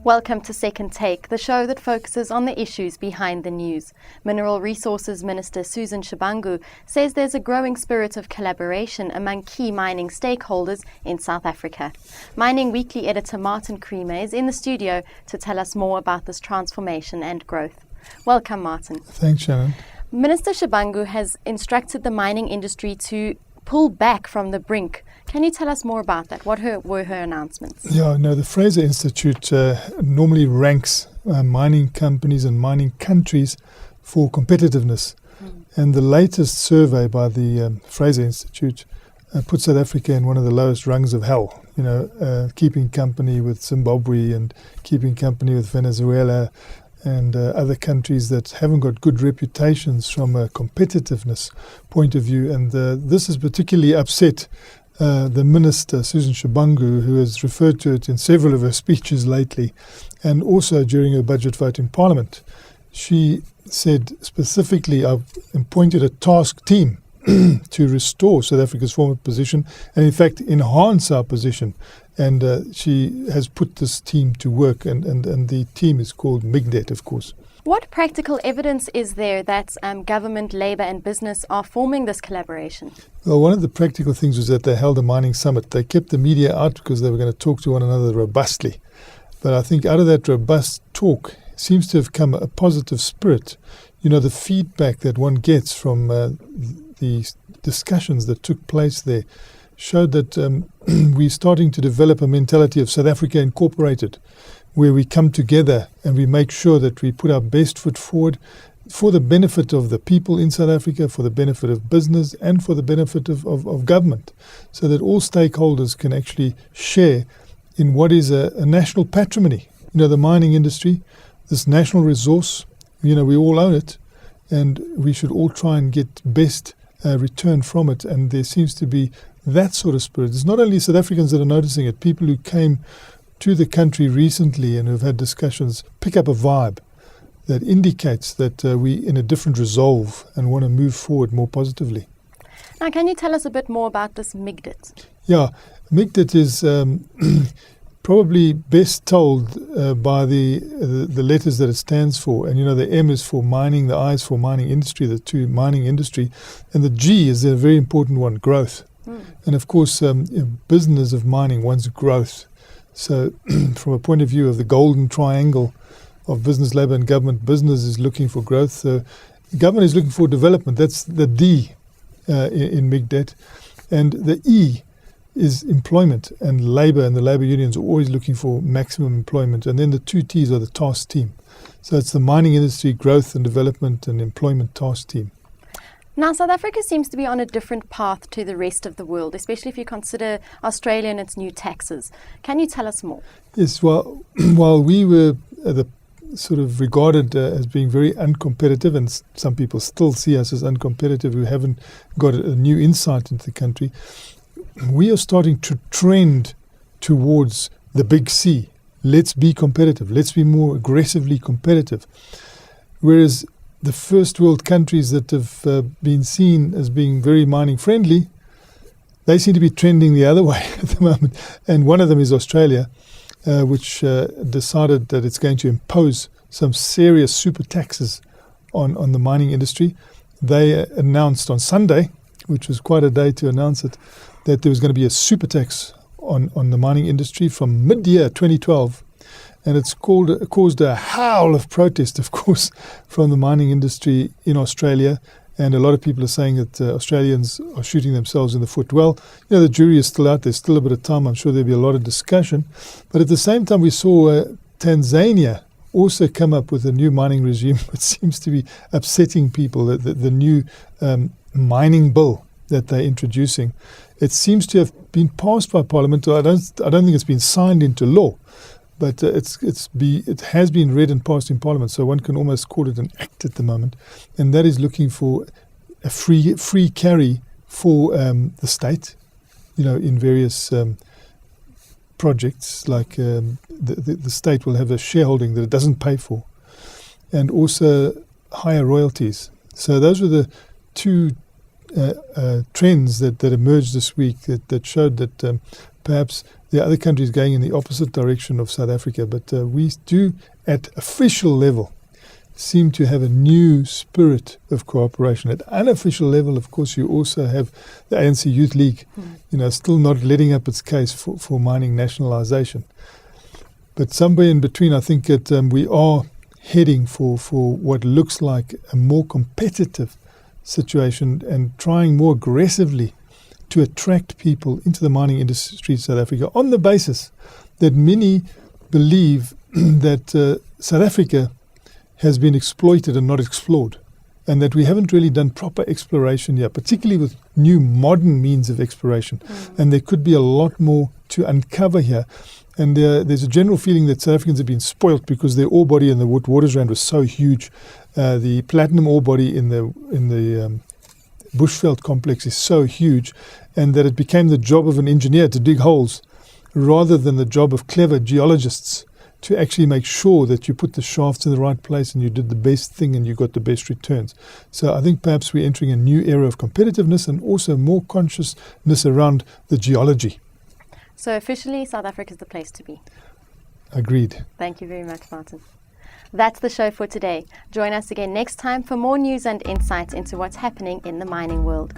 Welcome to Second Take, the show that focuses on the issues behind the news. Mineral Resources Minister Susan Shabangu says there's a growing spirit of collaboration among key mining stakeholders in South Africa. Mining Weekly editor Martin Creamer is in the studio to tell us more about this transformation and growth. Welcome, Martin. Thanks, Shannon. Minister Shabangu has instructed the mining industry to pull back from the brink. Can you tell us more about that? What were her announcements? Yeah, no, the Fraser Institute normally ranks mining companies and mining countries for competitiveness. And the latest survey by the Fraser Institute puts South Africa in one of the lowest rungs of hell. You know, keeping company with Zimbabwe and keeping company with Venezuela and other countries that haven't got good reputations from a competitiveness point of view. And this has particularly upset the Minister, Susan Shabangu, who has referred to it in several of her speeches lately, and also during her budget vote in Parliament. She said specifically, I've appointed a task team to restore South Africa's former position and in fact enhance our position. And she has put this team to work, and the team is called MIGDET, of course. What practical evidence is there that government, labour and business are forming this collaboration? Well, one of the practical things was that they held a mining summit. They kept the media out because they were going to talk to one another robustly. But I think out of that robust talk seems to have come a positive spirit. You know, the feedback that one gets from the discussions that took place there showed that we're starting to develop a mentality of South Africa Incorporated, where we come together and we make sure that we put our best foot forward for the benefit of the people in South Africa, for the benefit of business and for the benefit of government, so that all stakeholders can actually share in what is a national patrimony. You know, the mining industry, this national resource, you know, we all own it and we should all try and get best return from it. And there seems to be that sort of spirit. It's not only South Africans that are noticing it. People who came to the country recently and who've had discussions pick up a vibe that indicates that we're in a different resolve and want to move forward more positively. Now, can you tell us a bit more about this MIGDET? Yeah, MIGDET is probably best told by the letters that it stands for. And, you know, the M is for mining, the I is for mining industry, the two mining industry, and the G is a very important one, growth. And, of course, business of mining wants growth. So from a point of view of the golden triangle of business, labour and government, business is looking for growth. So government is looking for development. That's the D in MIGDET. And the E is employment, and labour and the labour unions are always looking for maximum employment. And then the two T's are the task team. So it's the mining industry growth and development and employment task team. Now, South Africa seems to be on a different path to the rest of the world, especially if you consider Australia and its new taxes. Can you tell us more? Yes, well, while we were sort of regarded as being very uncompetitive, and some people still see us as uncompetitive who haven't got a new insight into the country, we are starting to trend towards the big C. Let's be competitive. Let's be more aggressively competitive. Whereas the first world countries that have been seen as being very mining friendly, they seem to be trending the other way at the moment. And one of them is Australia, which decided that it's going to impose some serious super taxes on the mining industry. They announced on Sunday, which was quite a day to announce it, that there was going to be a super tax on the mining industry from mid-year 2012. And it's caused a howl of protest, of course, from the mining industry in Australia. And a lot of people are saying that Australians are shooting themselves in the foot. Well, you know, the jury is still out. There's still a bit of time. I'm sure there'll be a lot of discussion. But at the same time, we saw Tanzania also come up with a new mining regime, which seems to be upsetting people, the new mining bill that they're introducing. It seems to have been passed by Parliament. I don't think it's been signed into law. But it has been read and passed in Parliament, so one can almost call it an act at the moment, and that is looking for a free carry for the state, you know, in various projects. Like the state will have a shareholding that it doesn't pay for, and also higher royalties. So those were the two trends that emerged this week that showed that perhaps there are other countries going in the opposite direction of South Africa. But we do, at official level, seem to have a new spirit of cooperation. At unofficial level, of course, you also have the ANC Youth League, still not letting up its case for mining nationalisation. But somewhere in between, I think that we are heading for what looks like a more competitive situation and trying more aggressively to attract people into the mining industry in South Africa on the basis that many believe that South Africa has been exploited and not explored, and that we haven't really done proper exploration yet, particularly with new modern means of exploration. And there could be a lot more to uncover here. And there's a general feeling that South Africans have been spoilt because their ore body in the Witwatersrand was so huge. The platinum ore body in the Bushveld complex is so huge, and that it became the job of an engineer to dig holes rather than the job of clever geologists to actually make sure that you put the shafts in the right place and you did the best thing and you got the best returns. So I think perhaps we're entering a new era of competitiveness and also more consciousness around the geology. So officially, South Africa is the place to be. Agreed. Thank you very much, Martin. That's the show for today. Join us again next time for more news and insights into what's happening in the mining world.